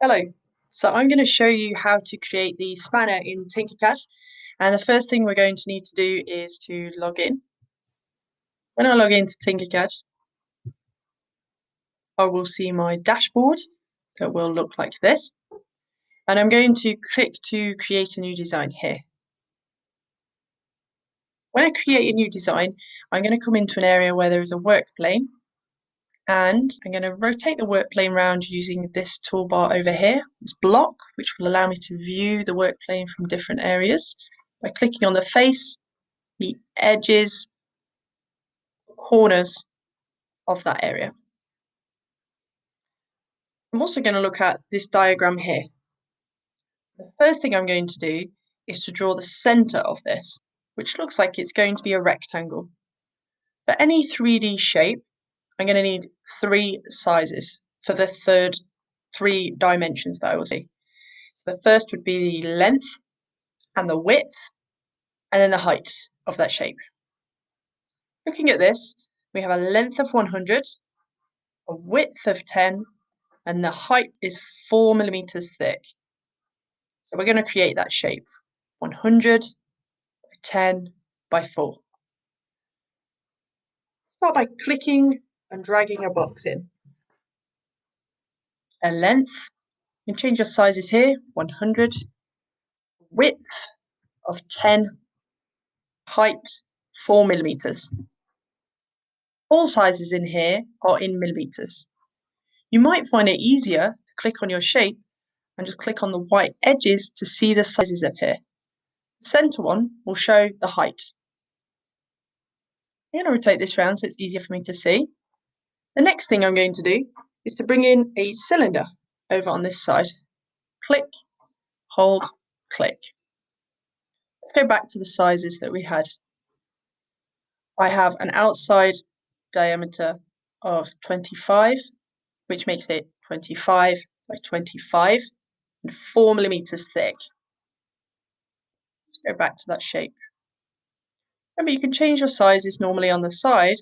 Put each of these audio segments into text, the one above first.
Hello. So I'm going to show you how to create the spanner in Tinkercad. And the first thing we're going to need to do is to log in. When I log into Tinkercad, I will see my dashboard that will look like this. And I'm going to click to create a new design here. When I create a new design, I'm going to come into an area where there is a work plane. And I'm going to rotate the work plane around using this toolbar over here, this block, which will allow me to view the work plane from different areas by clicking on the face, the edges, corners of that area. I'm also going to look at this diagram here. The first thing I'm going to do is to draw the center of this, which looks like it's going to be a rectangle. For any 3D shape, I'm going to need 3 sizes for the third 3 dimensions that I will see. So the first would be the length and the width, and then the height of that shape. Looking at this, we have a length of 100, a width of 10, and the height is 4 millimeters thick. So we're going to create that shape, 100 by 10 by 4. Start by clicking and dragging a box in. A length, you can change your sizes here, 100, width of 10, height 4 millimeters. All sizes in here are in millimeters. You might find it easier to click on your shape and just click on the white edges to see the sizes up here. The center one will show the height. I'm going to rotate this around so it's easier for me to see. The next thing I'm going to do is to bring in a cylinder over on this side. Click, hold, click. Let's go back to the sizes that we had. I have an outside diameter of 25, which makes it 25 by 25 and 4 millimeters thick. Let's go back to that shape. Remember, you can change your sizes normally on the side,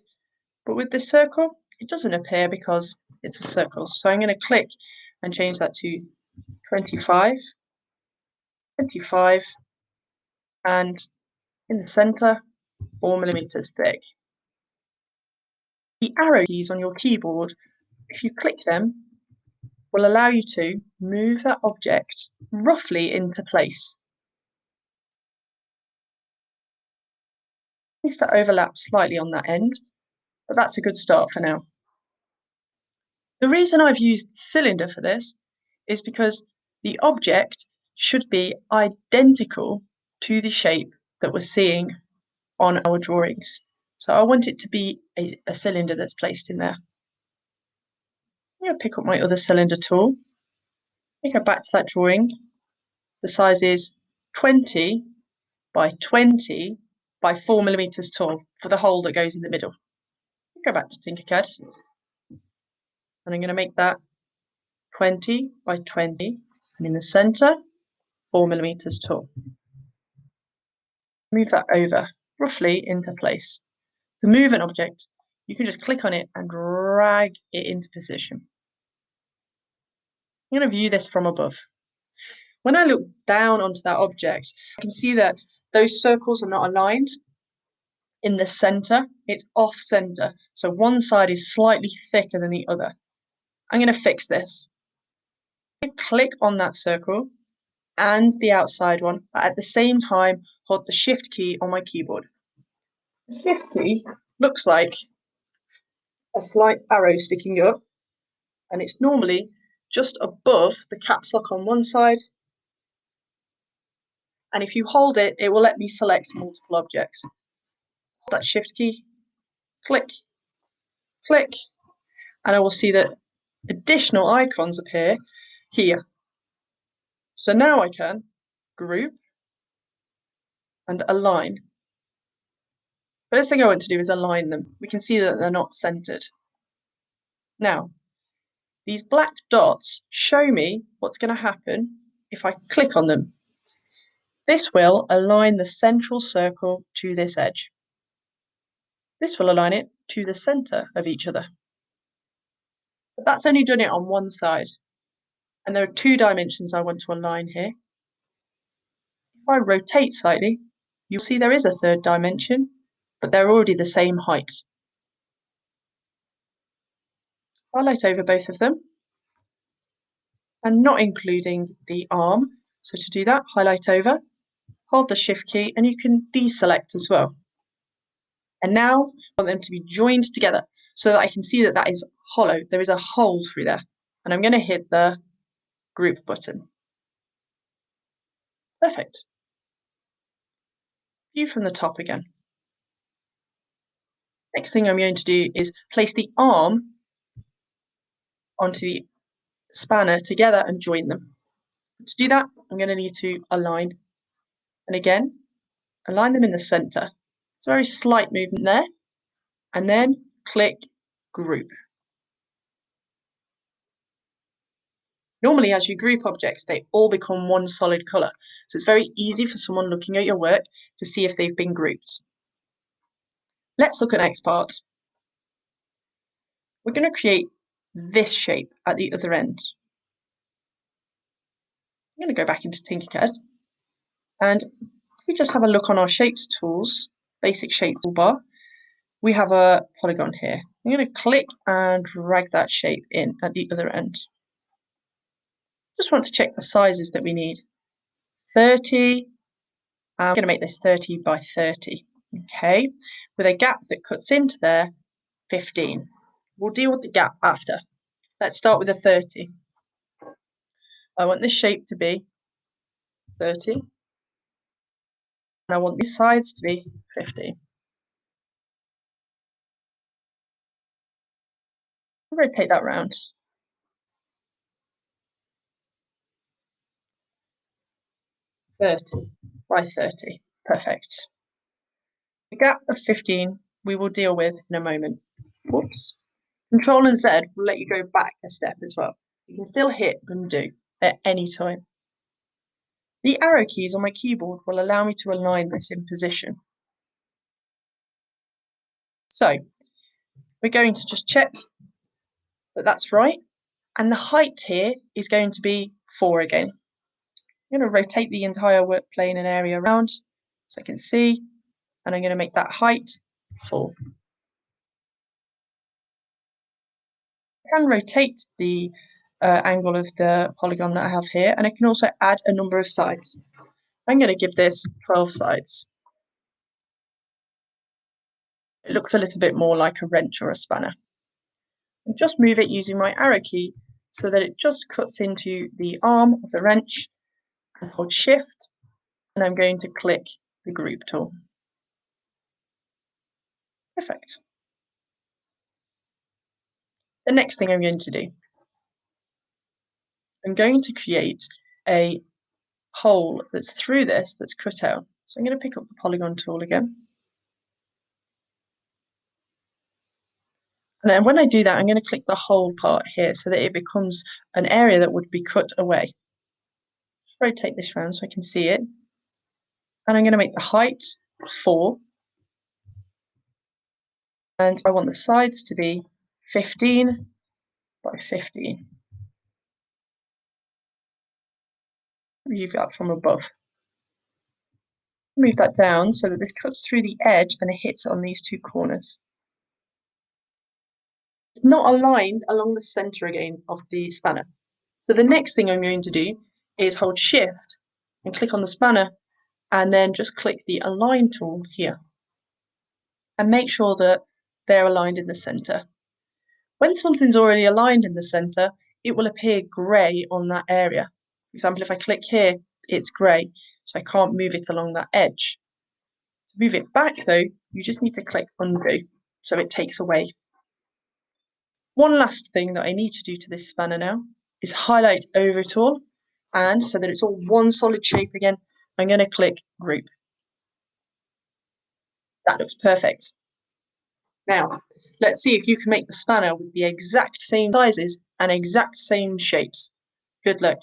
but with this circle, it doesn't appear because it's a circle. So I'm going to click and change that to 25, 25, and in the center, 4 millimeters thick. The arrow keys on your keyboard, if you click them, will allow you to move that object roughly into place. It needs to overlap slightly on that end, but that's a good start for now. The reason I've used cylinder for this is because the object should be identical to the shape that we're seeing on our drawings. So I want it to be a cylinder that's placed in there. I'm going to pick up my other cylinder tool. Go back to that drawing. The size is 20 by 20 by 4 millimeters tall for the hole that goes in the middle. Go back to Tinkercad. And I'm going to make that 20 by 20. And in the center, 4 millimeters tall. Move that over roughly into place. To move an object, you can just click on it and drag it into position. I'm going to view this from above. When I look down onto that object, I can see that those circles are not aligned. In the center, it's off center. So one side is slightly thicker than the other. I'm going to fix this. Click on that circle and the outside one, but at the same time, hold the Shift key on my keyboard. The Shift key looks like a slight arrow sticking up, and it's normally just above the caps lock on one side. And if you hold it, it will let me select multiple objects. Hold that Shift key, click, click, and I will see that additional icons appear here. So now I can group and align. First thing I want to do is align them. We can see that they're not centered. Now, these black dots show me what's going to happen if I click on them. This will align the central circle to this edge. This will align it to the center of each other. But that's only done it on one side. and there are 2 dimensions I want to align here. If I rotate slightly, you'll see there is a 3rd dimension, but they're already the same height. Highlight over both of them, and not including the arm. So to do that, highlight over, hold the Shift key, and you can deselect as well. And now I want them to be joined together so that I can see that that is hollow. There is a hole through there. And I'm going to hit the group button. Perfect. View from the top again. Next thing I'm going to do is place the arm onto the spanner together and join them. To do that, I'm going to need to align. And again, align them in the center. It's a very slight movement there. And then click group. Normally, as you group objects, they all become one solid color. So it's very easy for someone looking at your work to see if they've been grouped. Let's look at next part. We're going to create this shape at the other end. I'm going to go back into Tinkercad, and if we just have a look on our shapes tools, basic shape toolbar, we have a polygon here. I'm going to click and drag that shape in at the other end. Just want to check the sizes that we need. 30. I'm going to make this 30 by 30. Okay, with a gap that cuts into there, 15. We'll deal with the gap after. Let's start with a 30. I want this shape to be 30. And I want these sides to be 50. I'll rotate that round. 30 by 30. Perfect. The gap of 15 we will deal with in a moment. Whoops. Control and Z will let you go back a step as well. You can still hit undo at any time. The arrow keys on my keyboard will allow me to align this in position. So we're going to just check that that's right. And the height here is going to be 4 again. I'm going to rotate the entire work plane and area around so I can see, and I'm going to make that height 4. I can rotate the angle of the polygon that I have here, and I can also add a number of sides. I'm going to give this 12 sides. It looks a little bit more like a wrench or a spanner. And just move it using my arrow key so that it just cuts into the arm of the wrench, and hold Shift, and I'm going to click the group tool. Perfect. The next thing I'm going to do, I'm going to create a hole that's through this that's cut out. So I'm going to pick up the polygon tool again. And then when I do that, I'm going to click the hole part here so that it becomes an area that would be cut away. Just rotate this around so I can see it. And I'm going to make the height 4. And I want the sides to be 15 by 15. View that from above. Move that down so that this cuts through the edge and it hits on these 2 corners. It's not aligned along the center again of the spanner. So the next thing I'm going to do is hold Shift and click on the spanner, and then just click the Align tool here. And make sure that they're aligned in the center. When something's already aligned in the center, it will appear grey on that area. For example, if I click here, it's grey, so I can't move it along that edge. To move it back though, you just need to click undo, so it takes away. One last thing that I need to do to this spanner now is highlight over it all, and so that it's all one solid shape again, I'm going to click group. That looks perfect. Now, let's see if you can make the spanner with the exact same sizes and exact same shapes. Good luck.